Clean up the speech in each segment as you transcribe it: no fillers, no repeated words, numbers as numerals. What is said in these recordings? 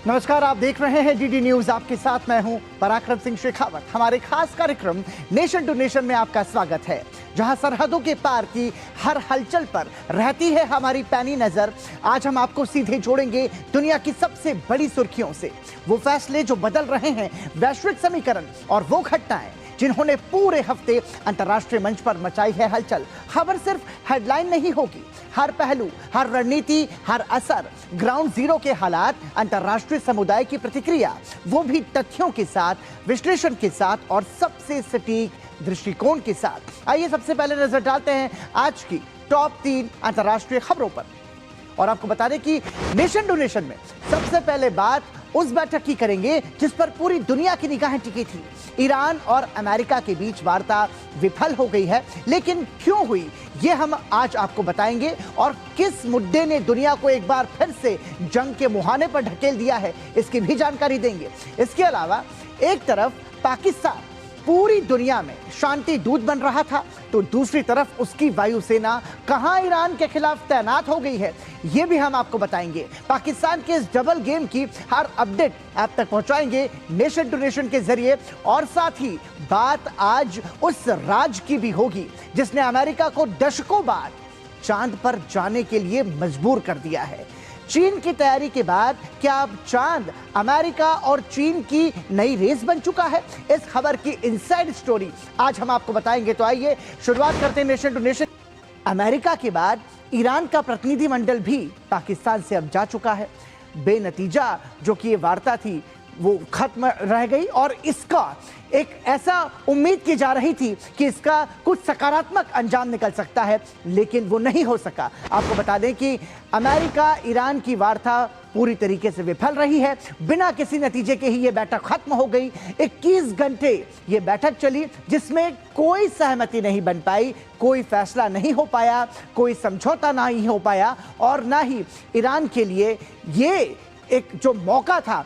नमस्कार, आप देख रहे हैं डीडी न्यूज। आपके साथ मैं हूं पराक्रम सिंह शेखावत। हमारे खास कार्यक्रम नेशन टू नेशन में आपका स्वागत है, जहां सरहदों के पार की हर हलचल पर रहती है हमारी पैनी नजर। आज हम आपको सीधे जोड़ेंगे दुनिया की सबसे बड़ी सुर्खियों से। वो फैसले जो बदल रहे हैं वैश्विक समीकरण, और वो घटनाएं जिन्होंने पूरे हफ्ते अंतर्राष्ट्रीय मंच पर मचाई है हलचल। खबर सिर्फ हेडलाइन नहीं होगी, हर पहलू, हर रणनीति, हर असर, ग्राउंड जीरो के हालात, अंतर्राष्ट्रीय समुदाय की प्रतिक्रिया, वो भी तथ्यों के साथ, विश्लेषण के साथ और सबसे सटीक दृष्टिकोण के साथ। आइए सबसे पहले नजर डालते हैं आज की टॉप 3 अंतर्राष्ट्रीय खबरों पर। और आपको बता दें कि नेशन टू नेशन में सबसे पहले बात उस बैठक की करेंगे जिस पर पूरी दुनिया की निगाहें टिकी थी। ईरान और अमेरिका के बीच वार्ता विफल हो गई है, लेकिन क्यों हुई ये हम आज आपको बताएंगे, और किस मुद्दे ने दुनिया को एक बार फिर से जंग के मुहाने पर ढकेल दिया है, इसकी भी जानकारी देंगे। इसके अलावा एक तरफ पाकिस्तान पूरी दुनिया में शांति दूत बन रहा था, तो दूसरी तरफ उसकी वायुसेना कहां ईरान के खिलाफ तैनात हो गई है, यह भी हम आपको बताएंगे। पाकिस्तान के इस डबल गेम की हर अपडेट आप तक पहुंचाएंगे नेशन टू नेशन के जरिए। और साथ ही बात आज उस राज की भी होगी जिसने अमेरिका को दशकों बाद चांद पर जाने के लिए मजबूर कर दिया है। चीन की तैयारी के बाद क्या अब चांद अमेरिका और चीन की नई रेस बन चुका है? इस खबर की इनसाइड स्टोरी आज हम आपको बताएंगे। तो आइए शुरुआत करते हैं नेशन टू नेशन। अमेरिका के बाद ईरान का प्रतिनिधिमंडल भी पाकिस्तान से अब जा चुका है। बेनतीजा जो कि ये वार्ता थी वो खत्म रह गई, और इसका एक ऐसा उम्मीद की जा रही थी कि इसका कुछ सकारात्मक अंजाम निकल सकता है, लेकिन वो नहीं हो सका। आपको बता दें कि अमेरिका ईरान की वार्ता पूरी तरीके से विफल रही है। बिना किसी नतीजे के ही ये बैठक खत्म हो गई। 21 घंटे ये बैठक चली जिसमें कोई सहमति नहीं बन पाई, कोई फैसला नहीं हो पाया, कोई समझौता नहीं हो पाया, और ना ही ईरान के लिए ये एक जो मौका था,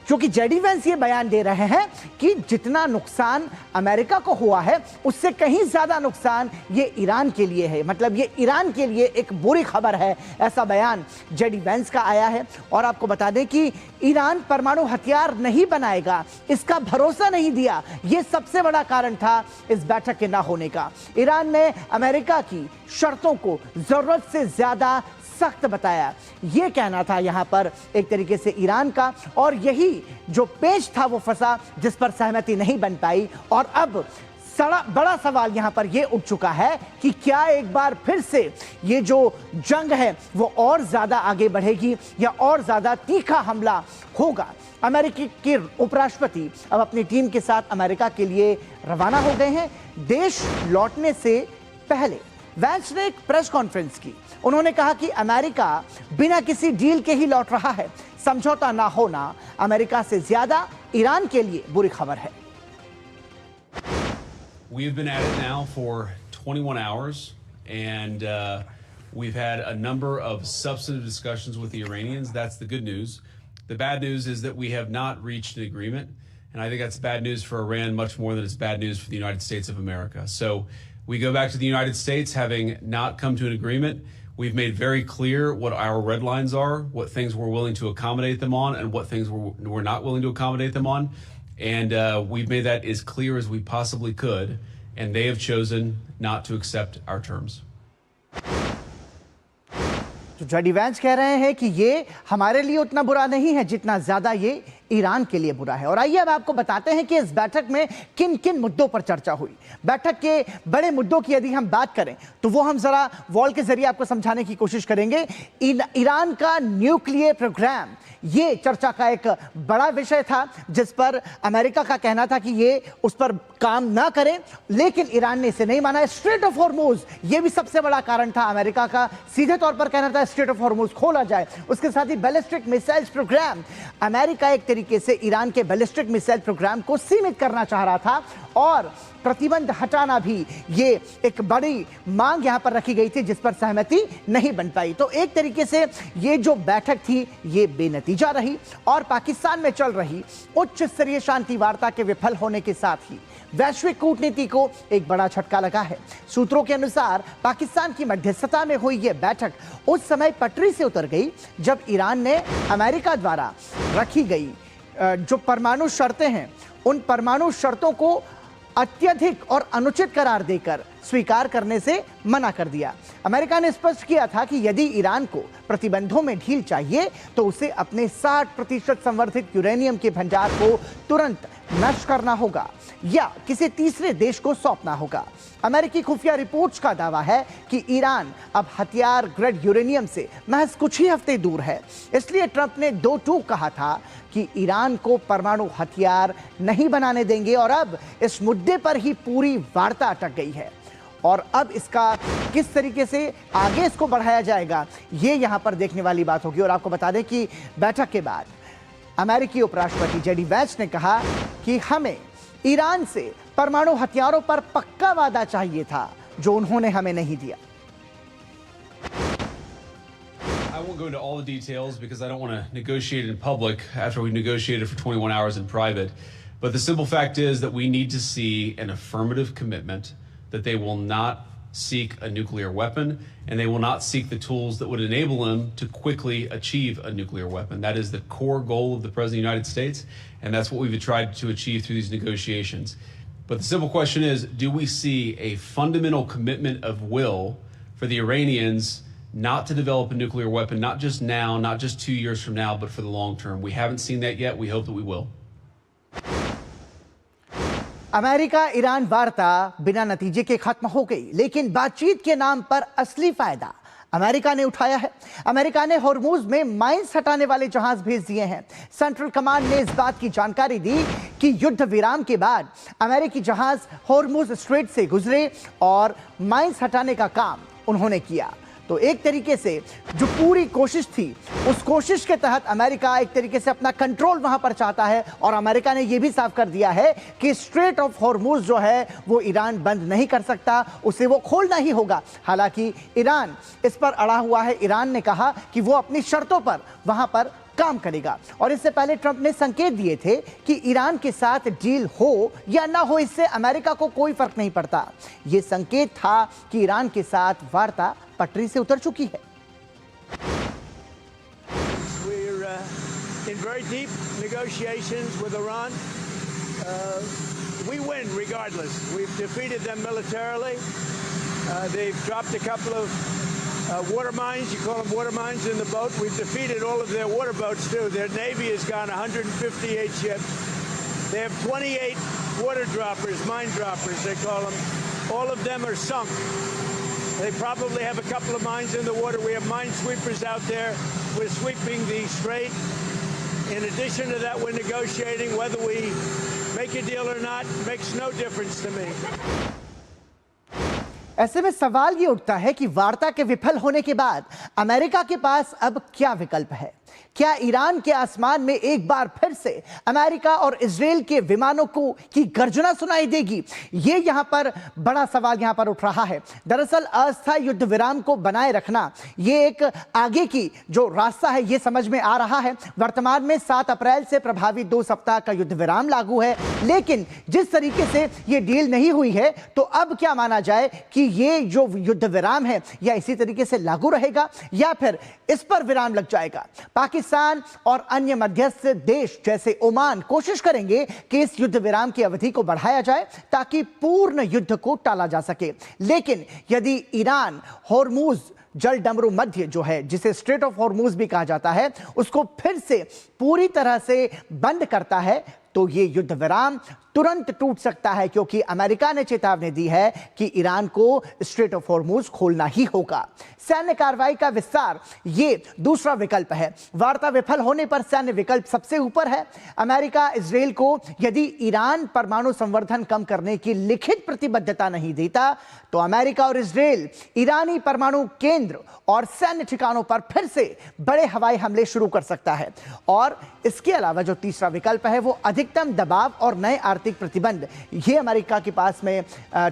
क्योंकि जेडी वेंस ये बयान दे रहे हैं कि जितना नुकसान अमेरिका को हुआ है उससे कहीं ज्यादा नुकसान ये ईरान के लिए है, मतलब ये ईरान के लिए एक बुरी खबर है, ऐसा बयान जेडी वेंस का आया है। और आपको बता दें कि ईरान परमाणु हथियार नहीं बनाएगा, इसका भरोसा नहीं दिया, ये सबसे बड़ा कारण था इस बैठक के ना होने का। ईरान ने अमेरिका की शर्तों को जरूरत से ज्यादा सख्त बताया, यह कहना था यहां पर एक तरीके से ईरान का, और यही जो पेच था वो फंसा जिस पर सहमति नहीं बन पाई। और अब बड़ा सवाल यहां पर यह उठ चुका है कि क्या एक बार फिर से ये जो जंग है वो और ज्यादा आगे बढ़ेगी या और ज्यादा तीखा हमला होगा। अमेरिकी के उपराष्ट्रपति अब अपनी टीम के साथ अमेरिका के लिए रवाना हो गए हैं। देश लौटने से पहले वैंस ने एक प्रेस कॉन्फ्रेंस की। उन्होंने कहा कि अमेरिका बिना किसी डील के ही लौट रहा है, समझौता ना होना अमेरिका से ज्यादा ईरान के लिए बुरी खबर है। We've been at it now for 21 hours, and we've had a number of substantive discussions with the Iranians. That's the good news. The bad news is that we have not reached an agreement, and I think that's bad news for Iran much more than it's bad news for the United States of America. So we go back to the United States having not come to an agreement. We've made very clear what our red lines are, what things we're willing to accommodate them on, and what things we're not willing to accommodate them on. And we've made that as clear as we possibly could, and they have chosen not to accept our terms. तो JD Vance कह रहे हैं कि ये हमारे लिए उतना बुरा नहीं है जितना ज्यादा ये ईरान के लिए बुरा है। और आइए अब आपको बताते हैं कि इस बैठक में किन किन मुद्दों पर चर्चा हुई। बैठक के बड़े मुद्दों की यदि हम बात करें तो वो हम जरा वॉल के जरिए आपको समझाने की कोशिश करेंगे। ईरान का न्यूक्लियर प्रोग्राम ये चर्चा का एक बड़ा विषय था, जिस पर अमेरिका का कहना था कि ये उस पर काम ना करें, लेकिन ईरान ने इसे नहीं माना। स्ट्रेट ऑफ हॉर्मुज ये भी सबसे बड़ा कारण था अमेरिका का, सीधे तौर पर कहना था स्ट्रेट ऑफ हॉर्मुज खोला जाए। उसके साथ ही बैलिस्टिक मिसाइल्स प्रोग्राम, अमेरिका एक तरीके से ईरान के बैलिस्टिक मिसाइल प्रोग्राम को सीमित करना चाह रहा था, और प्रतिबंध हटाना भी ये एक बड़ी मांग यहां पर रखी गई थी, जिस पर सहमति नहीं बन पाई। तो एक तरीके से ये जो बैठक थी ये बेनतीजा रही और पाकिस्तान में चल रही उच्च स्तरीय शांति वार्ता के विफल होने के साथ ही वैश्विक कूटनीति को एक बड़ा झटका लगा है। सूत्रों के अनुसार पाकिस्तान की मध्यस्थता में हुई यह बैठक उस समय पटरी से उतर गई जब ईरान ने अमेरिका द्वारा रखी गई जो परमाणु शर्तें हैं, उन परमाणु शर्तों को अत्यधिक और अनुचित करार देकर स्वीकार करने से मना कर दिया। अमेरिका ने स्पष्ट किया था कि यदि ईरान को प्रतिबंधों में ढील चाहिए तो उसे अपने 60% संवर्धित यूरेनियम के भंडार को तुरंत नष्ट करना होगा या किसी तीसरे देश को सौंपना होगा। अमेरिकी खुफिया रिपोर्ट्स का दावा है कि ईरान अब हथियार ग्रेड यूरेनियम से महज कुछ ही हफ्ते दूर है। इसलिए ट्रंप ने 2 टूक कहा था कि ईरान को परमाणु हथियार नहीं बनाने देंगे और अब इस मुद्दे पर ही पूरी वार्ता अटक गई है। और अब इसका किस तरीके से आगे इसको बढ़ाया जाएगा ये यहां पर देखने वाली बात होगी। और आपको बता दें कि बैठक के बाद अमेरिकी उपराष्ट्रपति जेडी वैंस ने कहा कि हमें ईरान से परमाणु हथियारों पर पक्का वादा चाहिए था जो उन्होंने हमें नहीं दिया। I won't go into all the details because I don't want to negotiate in public after we negotiated for 21 hours in private. But the simple fact is that we need to see an affirmative commitment that they will not seek a nuclear weapon and they will not seek the tools that would enable them to quickly achieve a nuclear weapon. That is the core goal of the President of the United States, and that's what we've tried to achieve through these negotiations. But the simple question is, do we see a fundamental commitment of will for the Iranians not to develop a nuclear weapon, not just now, not just 2 years from now, but for the long term? We haven't seen that yet. We hope that we will. America Iran वार्ता बिना नतीजे के खत्म हो गई, लेकिन बातचीत के नाम पर असली फायदा अमेरिका ने उठाया है। अमेरिका ने होर्मुज में माइंस हटाने वाले जहाज भेज दिए हैं। सेंट्रल कमांड ने इस बात की जानकारी दी कि युद्ध विराम के बाद अमेरिकी जहाज होर्मुज स्ट्रेट से गुजरे और माइंस हटाने का काम उन्होंने किया। तो एक तरीके से जो पूरी कोशिश थी उस कोशिश के तहत अमेरिका एक तरीके से अपना कंट्रोल वहां पर चाहता है और अमेरिका ने यह भी साफ कर दिया है कि स्ट्रेट ऑफ होर्मुज जो है वो ईरान बंद नहीं कर सकता, उसे वो खोलना ही होगा। हालांकि ईरान इस पर अड़ा हुआ है। ईरान ने कहा कि वो अपनी शर्तों पर वहां पर काम करेगा और इससे पहले ट्रंप ने संकेत दिए थे कि ईरान के साथ डील हो या ना हो इससे अमेरिका को कोई फर्क नहीं पड़ता। यह संकेत था कि ईरान के साथ वार्ता पटरी से उतर चुकी है। We're in very deep negotiations with Iran. We win regardless. We've defeated them militarily. They've dropped a couple of water mines, you call them water mines, in the boat. We've defeated all of their water boats too. Their Navy has gone 158 ships. They have 28 water droppers, mine droppers they call them. All of them are sunk. They probably have a couple of mines in the water. We have mine sweepers out there. We're sweeping the strait. In addition to that, we're negotiating. Whether we make a deal or not makes no difference to me. ऐसे में सवाल ये उठता है कि वार्ता के विफल होने के बाद अमेरिका के पास अब क्या विकल्प है? क्या ईरान के आसमान में एक बार फिर से अमेरिका और इजराइल के विमानों की गर्जना सुनाई देगी? ये यहां पर बड़ा सवाल यहां पर उठ रहा है। दरअसल अस्थायी युद्ध विराम को बनाए रखना ये एक आगे की जो रास्ता है ये समझ में आ रहा है। वर्तमान में 7 अप्रैल से प्रभावी 2 सप्ताह का युद्ध विराम लागू है, लेकिन जिस तरीके से ये डील नहीं हुई है तो अब क्या माना जाए कि ये जो युद्ध विराम है या इसी तरीके से लागू रहेगा या फिर इस पर विराम लग जाएगा? पाकिस्तान और अन्य मध्यस्थ देश जैसे ओमान कोशिश करेंगे कि इस युद्ध विराम की अवधि को बढ़ाया जाए ताकि पूर्ण युद्ध को टाला जा सके। लेकिन यदि ईरान होर्मुज जल डमरू मध्य जो है, जिसे स्ट्रेट ऑफ होर्मुज भी कहा जाता है, उसको फिर से पूरी तरह से बंद करता है तो ये युद्ध विराम तुरंत टूट सकता है, क्योंकि अमेरिका ने चेतावनी दी है कि ईरान को स्ट्रेट ऑफ होर्मुज खोलना ही होगा। सैन्य कार्रवाई का विस्तार ये दूसरा विकल्प है। वार्ता विफल होने पर सैन्य विकल्प सबसे ऊपर है। अमेरिका इजराइल को यदि ईरान परमाणु संवर्धन कम करने की लिखित प्रतिबद्धता नहीं देता तो अमेरिका और इजराइल ईरानी परमाणु केंद्र और सैन्य ठिकानों पर फिर से बड़े हवाई हमले शुरू कर सकता है। और इसके अलावा जो तीसरा विकल्प है वो अधिकतम दबाव और नए आर्थिक आर्थिक प्रतिबंध, ये अमेरिका के पास में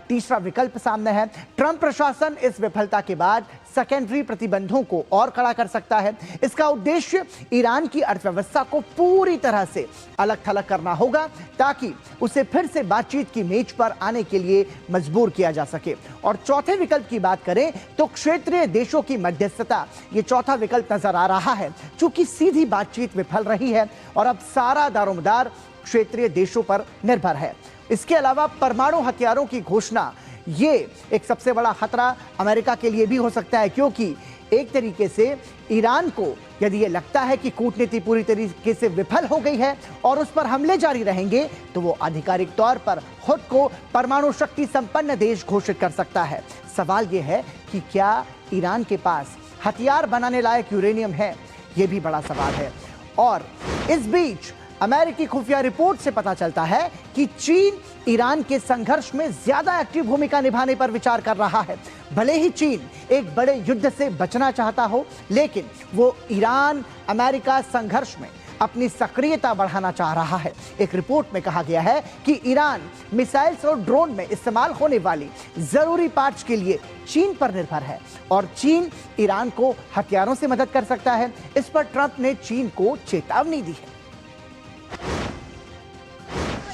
तीसरा विकल्प सामने है। ट्रंप प्रशासन इस विफलता के बाद सेकेंडरी प्रतिबंधों को और कड़ा कर सकता है। इसका उद्देश्य ईरान की अर्थव्यवस्था को पूरी तरह से अलग थलग करना होगा ताकि उसे फिर से बातचीत की मेज पर आने के लिए मजबूर किया जा सके। और चौथे विकल्प की बात करें तो क्षेत्रीय देशों की मध्यस्थता, ये चौथा विकल्प नजर आ रहा है। चूंकि सीधी बातचीत विफल रही है और अब सारा दारोमदार क्षेत्रीय देशों पर निर्भर है। इसके अलावा परमाणु हथियारों की घोषणा, ये एक सबसे बड़ा खतरा अमेरिका के लिए भी हो सकता है, क्योंकि एक तरीके से ईरान को यदि ये लगता है कि कूटनीति पूरी तरीके से विफल हो गई है और उस पर हमले जारी रहेंगे तो वो आधिकारिक तौर पर खुद को परमाणु शक्ति संपन्न देश घोषित कर सकता है। सवाल ये है कि क्या ईरान के पास हथियार बनाने लायक यूरेनियम है, ये भी बड़ा सवाल है। और इस बीच अमेरिकी खुफिया रिपोर्ट से पता चलता है कि चीन ईरान के संघर्ष में ज्यादा एक्टिव भूमिका निभाने पर विचार कर रहा है। भले ही चीन एक बड़े युद्ध से बचना चाहता हो, लेकिन वो ईरान अमेरिका संघर्ष में अपनी सक्रियता बढ़ाना चाह रहा है। एक रिपोर्ट में कहा गया है कि ईरान मिसाइल्स और ड्रोन में इस्तेमाल होने वाली जरूरी पार्ट्स के लिए चीन पर निर्भर है और चीन ईरान को हथियारों से मदद कर सकता है। इस पर ट्रंप ने चीन को चेतावनी दी है।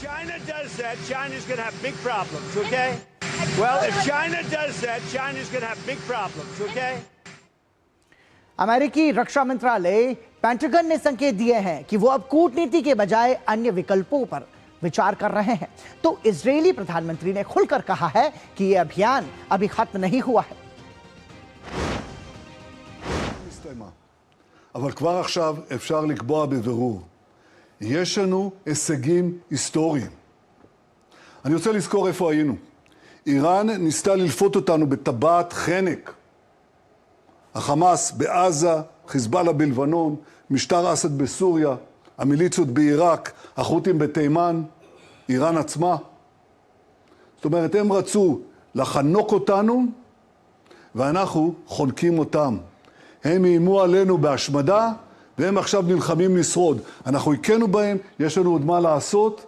China does that, China's going to have big problems, okay? Well, if China does that, China's going to have big problems, okay? अमेरिकी रक्षा मंत्रालय पेंटागन ने संकेत दिए हैं कि वो अब कूटनीति के बजाय अन्य विकल्पों पर विचार कर रहे हैं। तो इजरायली प्रधानमंत्री ने खुलकर कहा है कि यह अभियान अभी खत्म नहीं हुआ है। אבל כבר עכשיו אפשר לקבוע בבירור, יש לנו הישגים היסטוריים. אני רוצה לזכור איפה היינו. איראן ניסתה ללפות אותנו בטבעת חנק. החמאס בעזה, חיזבאללה בלבנון, משטר אסד בסוריה, המיליציות בעיראק, החות'ים בתימן, איראן עצמה. זאת אומרת, הם רצו לחנוק אותנו, ואנחנו חונקים אותם. הם איימו עלינו בהשמדה, והם עכשיו נלחמים לשרוד. אנחנו הכינו בהם, יש לנו עוד מה לעשות.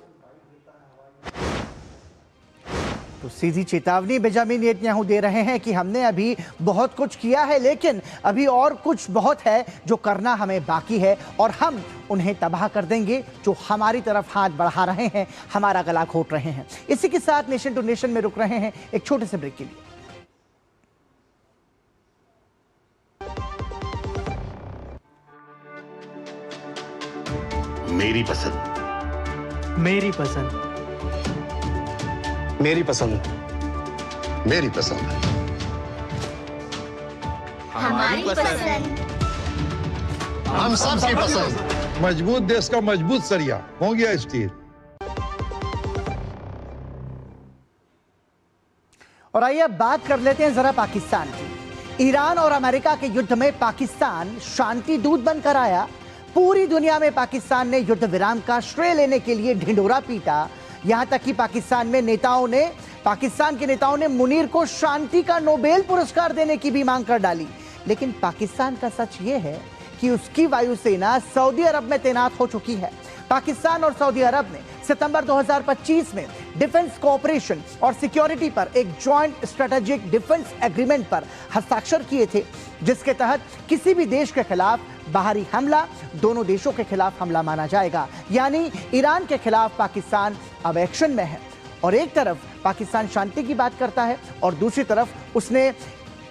तो सीधी चेतावनी बेंजामिन नेतन्याहू दे रहे हैं कि हमने अभी बहुत कुछ किया है, लेकिन अभी और कुछ बहुत है जो करना हमें बाकी है और हम उन्हें तबाह कर देंगे जो हमारी तरफ हाथ बढ़ा रहे हैं, हमारा गला घोट रहे हैं। इसी के साथ नेशन टू नेशन में रुक रहे हैं एक छोटे से ब्रेक के लिए। मेरी पसंद, मेरी पसंद, मेरी पसंद, मेरी पसंद, हमारी पसंद, हम सबकी पसंद। मजबूत देश का मजबूत सरिया हो गया स्टील। और आइए अब बात कर लेते हैं जरा पाकिस्तान की। ईरान और अमेरिका के युद्ध में पाकिस्तान शांति दूत बनकर आया। पूरी दुनिया में पाकिस्तान ने युद्ध विराम का श्रेय लेने के लिए ढिंढोरा पीटा। यहां तक कि पाकिस्तान के नेताओं ने मुनीर को शांति का नोबेल पुरस्कार देने की भी मांग कर डाली। लेकिन पाकिस्तान का सच यह है कि उसकी वायुसेना सऊदी अरब में तैनात हो चुकी है। पाकिस्तान और सऊदी अरब ने सितंबर 2025 में डिफेंस कोऑपरेशन और सिक्योरिटी पर एक जॉइंट स्ट्रेटेजिक डिफेंस एग्रीमेंट पर हस्ताक्षर किए थे, जिसके तहत किसी भी देश के खिलाफ बाहरी हमला दोनों देशों के खिलाफ हमला माना जाएगा। यानी ईरान के खिलाफ पाकिस्तान अब एक्शन में है। और एक तरफ पाकिस्तान शांति की बात करता है और दूसरी तरफ उसने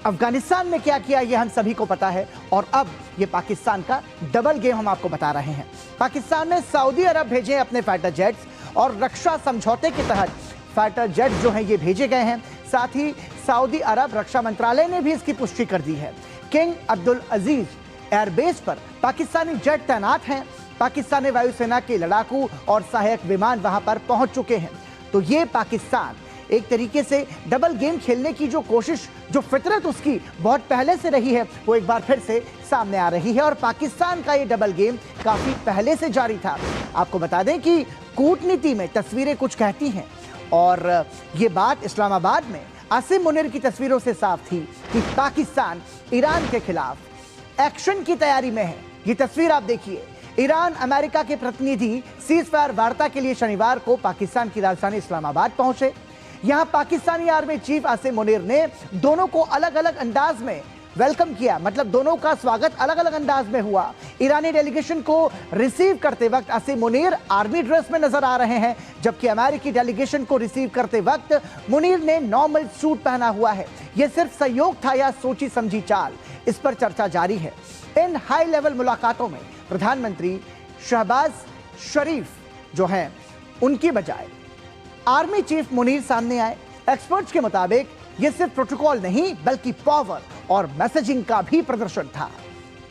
अफगानिस्तान में क्या किया ये हम सभी को पता है। और अब ये पाकिस्तान का डबल गेम हम आपको बता रहे हैं। पाकिस्तान ने सऊदी अरब भेजे अपने फाइटर जेट्स और रक्षा समझौते के तहत फाइटर जेट जो हैं ये भेजे गए हैं। साथ ही सऊदी अरब रक्षा मंत्रालय ने भी इसकी पुष्टि कर दी है। किंग अब्दुल अजीज एयरबेस पर पाकिस्तानी जेट तैनात हैं। पाकिस्तानी वायुसेना के लड़ाकू और सहायक विमान वहां पर पहुंच चुके हैं। तो ये पाकिस्तान एक तरीके से डबल गेम खेलने की जो कोशिश, जो फितरत उसकी बहुत पहले से रही है, वो एक बार फिर से सामने आ रही है। और पाकिस्तान का ये डबल गेम काफी पहले से जारी था। आपको बता दें कि कूटनीति में तस्वीरें कुछ कहती हैं और ये बात इस्लामाबाद में आसिम मुनीर की तस्वीरों से साफ थी कि पाकिस्तान ईरान के खिलाफ एक्शन की तैयारी में है। ये तस्वीर आप देखिए, ईरान अमेरिका के प्रतिनिधि सीजफायर वार्ता के लिए शनिवार को पाकिस्तान की राजधानी इस्लामाबाद पहुंचे। यहां पाकिस्तानी आर्मी चीफ आसिम मुनीर ने दोनों को अलग अलग अंदाज में वेलकम किया, मतलब दोनों का स्वागत अलग अलग अंदाज में हुआ। ईरानी डेलीगेशन को रिसीव करते वक्त आसिम मुनीर आर्मी ड्रेस में नजर आ रहे हैं, जबकि अमेरिकी डेलीगेशन को रिसीव करते वक्त मुनीर ने नॉर्मल सूट पहना हुआ है। यह सिर्फ सहयोग था या सोची समझी चाल, इस पर चर्चा जारी है। इन हाई लेवल मुलाकातों में प्रधानमंत्री शहबाज शरीफ जो हैं, उनकी बजाय आर्मी चीफ मुनीर सामने आए। एक्सपर्ट्स के मुताबिक यह सिर्फ प्रोटोकॉल नहीं बल्कि पावर और मैसेजिंग का भी प्रदर्शन था।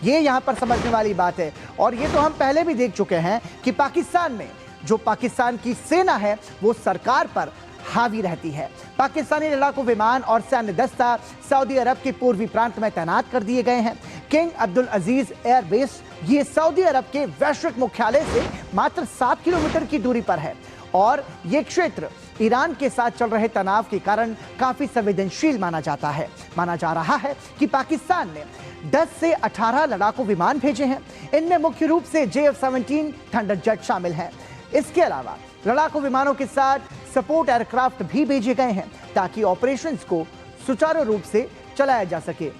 ये यहां पर समझने वाली बात है, और ये तो हम पहले भी देख चुके हैं कि पाकिस्तान में जो पाकिस्तान की सेना है वो सरकार पर हावी रहती है। पाकिस्तानी लड़ाकू विमान और सैन्य दस्ता सऊदी अरब के पूर्वी प्रांत में तैनात कर दिए गए हैं। किंग अब्दुल अजीज एयरबेस ये सऊदी अरब के वैश्विक मुख्यालय से मात्र 7 किलोमीटर की दूरी पर है, और ये क्षेत्र ईरान के साथ चल रहे तनाव के कारण काफी संवेदनशील माना जाता है। माना जा रहा है कि पाकिस्तान ने 10 से 18 लड़ाकू विमान भेजे हैं। इनमें मुख्य रूप से JF-17 थंडर जेट शामिल हैं। इसके अलावा लड़ाकू विमानों के साथ सपोर्ट एयरक्राफ्ट भी भेजे गए हैं ताकि ऑपरेशंस को सुचारू रूप से चलाया जा सके।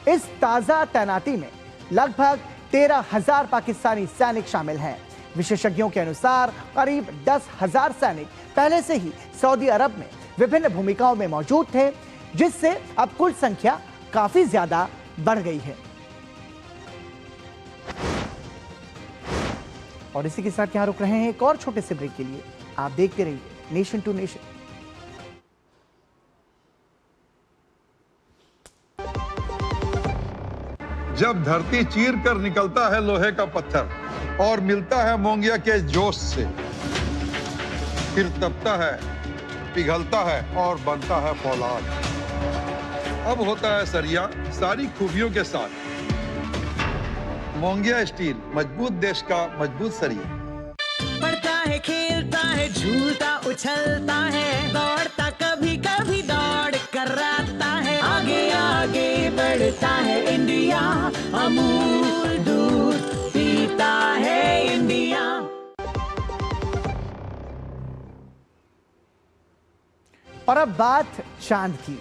इस ताजा तैनाती में लगभग 13,000 पाकिस्तानी सैनिक शामिल हैं। विशेषज्ञों के अनुसार करीब 10,000 सैनिक पहले से ही सऊदी अरब में विभिन्न भूमिकाओं में मौजूद थे, जिससे अब कुल संख्या काफी ज्यादा बढ़ गई है। और इसी के साथ यहां रुक रहे हैं एक और छोटे से ब्रेक के लिए। आप देखते रहिए नेशन टू नेशन। जब धरती चीर कर निकलता है लोहे का पत्थर और मिलता है मोंगिया के जोश से, फिर तपता है, पिघलता है और बनता है फौलाद। अब होता है सरिया सारी खूबियों के साथ। मोंगिया स्टील, मजबूत देश का मजबूत सरिया। पढ़ता है, खेलता है, झूलता उछलता है, दौड़ता कभी कभी दौड़ कराता है, आगे आगे बढ़ता है इंडिया, अमूल दूध पीता है इंडिया। और अब बात चांद की।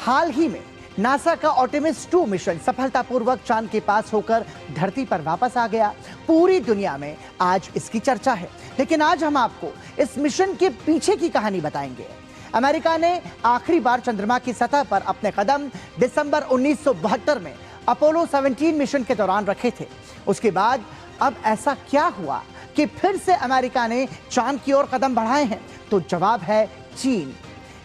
हाल ही में नासा का आर्टेमिस 2 मिशन सफलतापूर्वक चांद के पास होकर धरती पर वापस आ गया। पूरी दुनिया में आज इसकी चर्चा है, लेकिन आज हम आपको इस मिशन के पीछे की कहानी बताएंगे। अमेरिका ने आखिरी बार चंद्रमा की सतह पर अपने कदम दिसंबर 1972 में अपोलो 17 मिशन के दौरान रखे थे। उसके बाद अब ऐसा क्या हुआ कि फिर से अमेरिका ने चांद की ओर कदम बढ़ाए हैं? तो जवाब है चीन।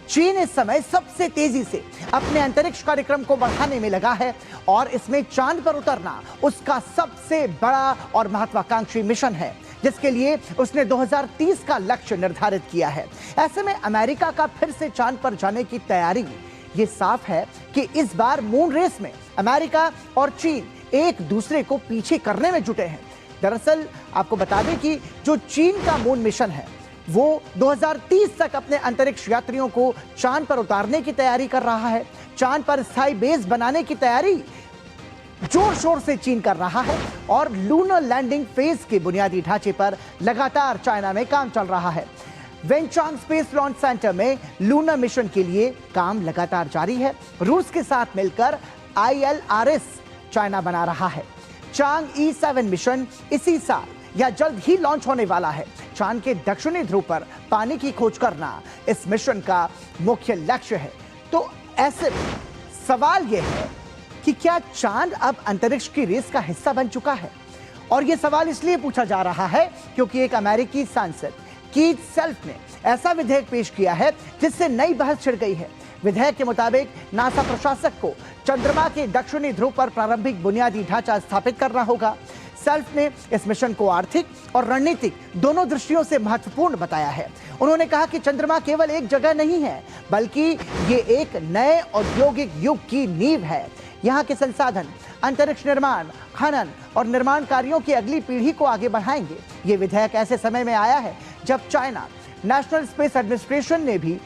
चीन इस समय सबसे तेजी से अपने अंतरिक्ष कार्यक्रम को बढ़ाने में लगा है, और इसमें चांद पर उतरना उसका सबसे बड़ा और महत्वाकांक्षी मिशन है, जिसके लिए उसने 2030 का लक्ष्य निर्धारित किया है। ऐसे में अमेरिका का फिर से चांद पर जाने की तैयारी, ये साफ है कि इस बार मून रेस में अमेरिका और चीन एक दूसरे को पीछे करने में जुटे हैं। दरअसल आपको बता दें कि जो चीन का मून मिशन है वो 2030 तक अपने अंतरिक्ष यात्रियों को चांद पर उतारने की तैयारी कर रहा है। चांद पर स्थायी बेस बनाने की तैयारी जोर शोर से चीन कर रहा है, और लूनर लैंडिंग फेज के बुनियादी ढांचे पर लगातार चाइना में काम चल रहा है। वेंचांग स्पेस लॉन्च सेंटर में लूनर मिशन के लिए काम लगातार जारी है। रूस के साथ मिलकर ILRS चाइना बना रहा है। चांग E7 मिशन इसी साल या जल्द ही लॉन्च होने वाला है। चांद के दक्षिणी ध्रुव पर पानी की खोज करना इस मिशन का मुख्य लक्ष्य है। तो ऐसे में सवाल यह है कि क्या चांद अब अंतरिक्ष की रेस का हिस्सा बन चुका है? और यह सवाल इसलिए पूछा जा रहा है क्योंकि एक अमेरिकी सांसद कीथ सेल्फ ने ऐसा विधेयक पेश किया है जिससे नई बहस छिड़ गई है। विधेयक के मुताबिक नासा प्रशासक को चंद्रमा के दक्षिणी ध्रुव पर प्रारंभिक बुनियादी ढांचा स्थापित करना होगा। सेल्फ ने इस मिशन को आर्थिक और रणनीतिक दोनों दृष्टियों से महत्वपूर्ण बताया है। उन्होंने कहा कि चंद्रमा केवल एक जगह नहीं है, बल्कि ये एक नए औद्योगिक युग की नींव है। यहाँ के संसाधन अंतरिक्ष निर्माण, खनन और निर्माण कार्यों की अगली पीढ़ी को आगे बढ़ाएंगे। ये विधेयक ऐसे समय में आया है जब चाइना नेशनल स्पेस एडमिनिस्ट्रेशन ने भी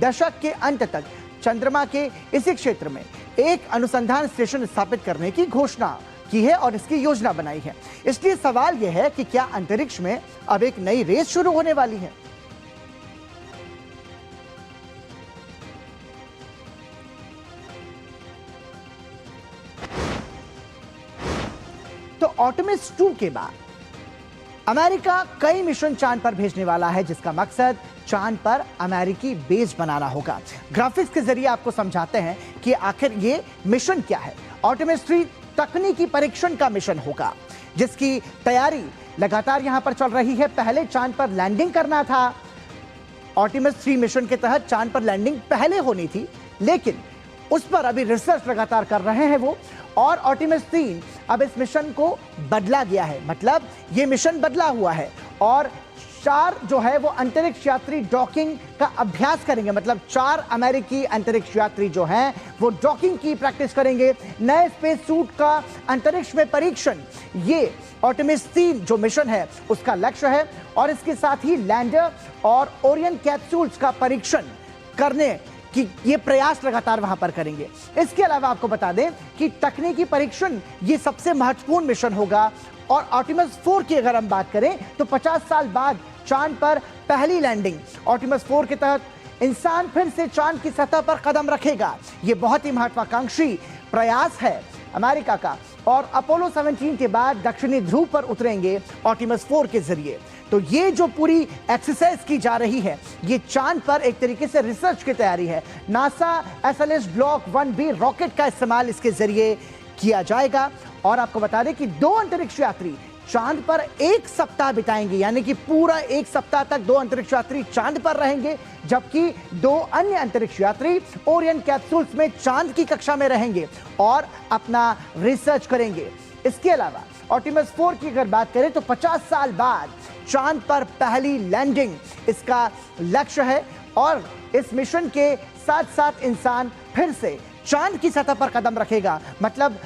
दशक के अंत तक चंद्रमा के इसी क्षेत्र में एक अनुसंधान स्टेशन स्थापित करने की घोषणा की है और इसकी योजना बनाई है। इसलिए सवाल यह है कि क्या अंतरिक्ष में अब एक नई रेस शुरू होने वाली है? तो आर्टेमिस 2 के बाद अमेरिका कई मिशन चांद पर भेजने वाला है, जिसका मकसद चांद पर अमेरिकी बेस बनाना होगा। ग्राफिक्स के जरिए आपको समझाते हैं कि आखिर ये मिशन क्या है। आर्टेमिस 3 तकनीकी परीक्षण का मिशन होगा, जिसकी तैयारी लगातार यहां पर चल रही है। पहले चांद पर लैंडिंग करना था। आर्टेमिस 3 मिशन के तहत चांद पर लैंडिंग पहले होनी थी, लेकिन उस पर अभी रिसर्च लगातार कर रहे हैं वो। और आर्टेमिस 3 अब इस मिशन को बदला गया है, मतलब ये मिशन बदला हुआ है और 4 जो है वो अंतरिक्ष यात्री डॉकिंग का अभ्यास करेंगे। मतलब 4 अमेरिकी अंतरिक्ष यात्री जो हैं वो डॉकिंग की प्रैक्टिस करेंगे। नए स्पेस सूट का अंतरिक्ष में परीक्षण, ये आर्टेमिस 3 जो मिशन है उसका लक्ष्य है। और इसके साथ ही लैंडर और ओरियन कैप्सूल्स का परीक्षण करने कि ये प्रयास लगातार वहां पर करेंगे। इसके अलावा आपको बता दें कि तकनीकी परीक्षण ये सबसे महत्वपूर्ण मिशन होगा। और आर्टेमिस 4 की अगर हम बात करें तो 50 साल बाद चांद पर पहली लैंडिंग। आर्टेमिस 4 के तहत इंसान फिर से चांद की सतह पर कदम रखेगा। ये बहुत ही महत्वाकांक्षी प्रयास है अमेरिका का। और अपोलो 17 के बाद दक्षिणी ध्रुव पर उतरेंगे आर्टेमिस 4 के जरिए। तो ये जो पूरी एक्सरसाइज की जा रही है, ये चांद पर एक तरीके से रिसर्च की तैयारी है। NASA SLS block 1B rocket का इस्तेमाल इसके जरिए किया जाएगा। और आपको बता दें कि 2 अंतरिक्ष यात्री चांद पर 1 सप्ताह बिताएंगे, यानी कि पूरा 1 सप्ताह तक 2 अंतरिक्ष यात्री चांद पर रहेंगे, जबकि 2 अन्य अंतरिक्ष यात्री ओरियन कैप्सूल्स में चांद की कक्षा में रहेंगे और अपना रिसर्च करेंगे। इसके अलावा आर्टेमिस 4 की अगर बात करें तो 50 साल बाद चांद पर पहली लैंडिंग इसका लक्ष्य है। और इस मिशन के साथ साथ इंसान फिर से चांद की सतह पर कदम रखेगा। मतलब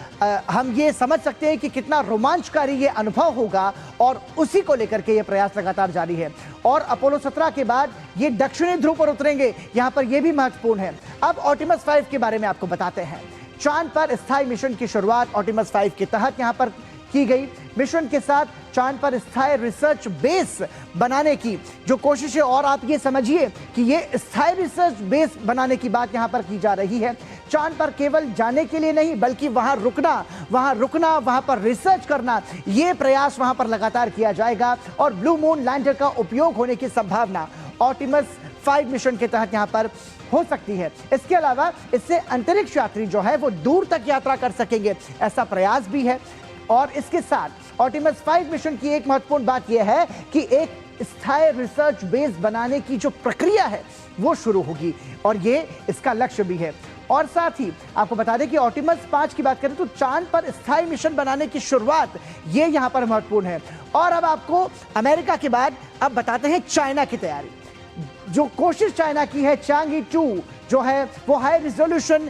हम ये समझ सकते हैं कि कितना रोमांचकारी ये अनुभव होगा और उसी को लेकर के ये प्रयास लगातार जारी है। और अपोलो 17 के बाद ये दक्षिणी ध्रुव पर उतरेंगे, यहां पर यह भी महत्वपूर्ण है। अब आर्टेमिस 5 के बारे में आपको बताते हैं। चांद पर स्थायी मिशन की शुरुआत आर्टेमिस 5 के तहत यहां पर की गई। मिशन के साथ चांद पर स्थायी रिसर्च बेस बनाने की जो कोशिश है, और आप ये समझिए कि ये स्थायी रिसर्च बेस बनाने की बात यहां पर की जा रही है। चांद पर केवल जाने के लिए नहीं, बल्कि वहां रुकना, वहां पर रिसर्च करना, ये प्रयास वहां पर लगातार किया जाएगा। और ब्लू मून लैंडर का उपयोग होने की संभावना आर्टेमिस 5 मिशन के तहत यहां पर हो सकती है। इसके अलावा इससे अंतरिक्ष यात्री जो है वो दूर तक यात्रा कर सकेंगे, ऐसा प्रयास भी है। और इसके साथ आर्टेमिस 5 मिशन की एक महत्वपूर्ण बात यह है कि एक स्थायी रिसर्च बेस बनाने की जो प्रक्रिया है वो शुरू होगी, और ये इसका लक्ष्य भी है। और साथ ही आपको बता दें कि आर्टेमिस 5 की बात करें तो चांद पर स्थायी मिशन बनाने की शुरुआत ये यहां पर महत्वपूर्ण है। और अब आपको अमेरिका के बाद अब बताते हैं चाइना की तैयारी। जो कोशिश चाइना की है, चांगी 2 जो है वो हाई रिजोल्यूशन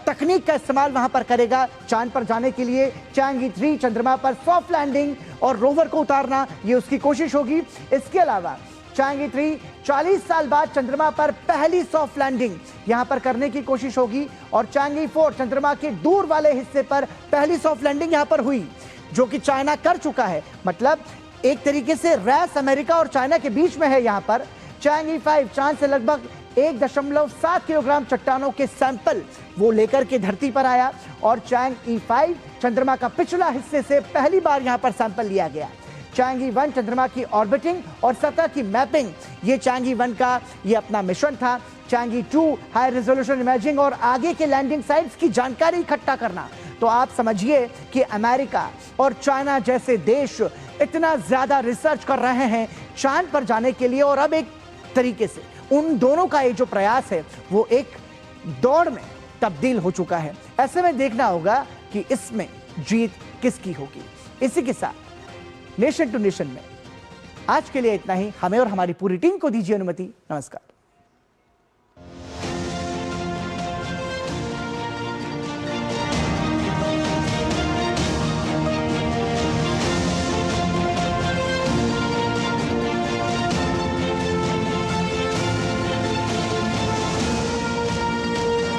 तकनीक का इस्तेमाल वहां पर करेगा चांद पर जाने के लिए। चांगी 3 चंद्रमा पर सॉफ्ट लैंडिंग और रोवर को उतारना, ये उसकी कोशिश होगी। इसके अलावा चांगी 3 40 साल बाद चंद्रमा पर पहली सॉफ्ट लैंडिंग यहां पर करने की कोशिश होगी। और चांगी 4 चंद्रमा के दूर वाले हिस्से पर पहली सॉफ्ट लैंडिंग यहां पर हुई, जो कि चाइना कर चुका है। मतलब एक तरीके से रेस अमेरिका और चाइना के बीच में है यहां पर। चांगी 5 चांद से लगभग 1.7 किलोग्राम चट्टानों के सैंपल वो लेकर के धरती पर आया। और चांगी 5 चंद्रमा का पिछला हिस्से से पहली बार यहां पर सैंपल लिया गया। चांगी 1 चंद्रमा की ऑर्बिटिंग और सतह की मैपिंग, ये चांगी 1 का ये अपना मिशन था। चांगी 2 हाई रेजोल्यूशन इमेजिंग और आगे के लैंडिंग साइट्स की जानकारी इकट्ठा करना। तो आप समझिए कि अमेरिका और चाइना जैसे देश इतना ज्यादा रिसर्च कर रहे हैं चांद पर जाने के लिए, और अब एक तरीके से उन दोनों का ये जो प्रयास है वो एक दौड़ में तब्दील हो चुका है। ऐसे में देखना होगा कि इसमें जीत किसकी होगी। इसी के साथ नेशन टू नेशन में आज के लिए इतना ही। हमें और हमारी पूरी टीम को दीजिए अनुमति। नमस्कार।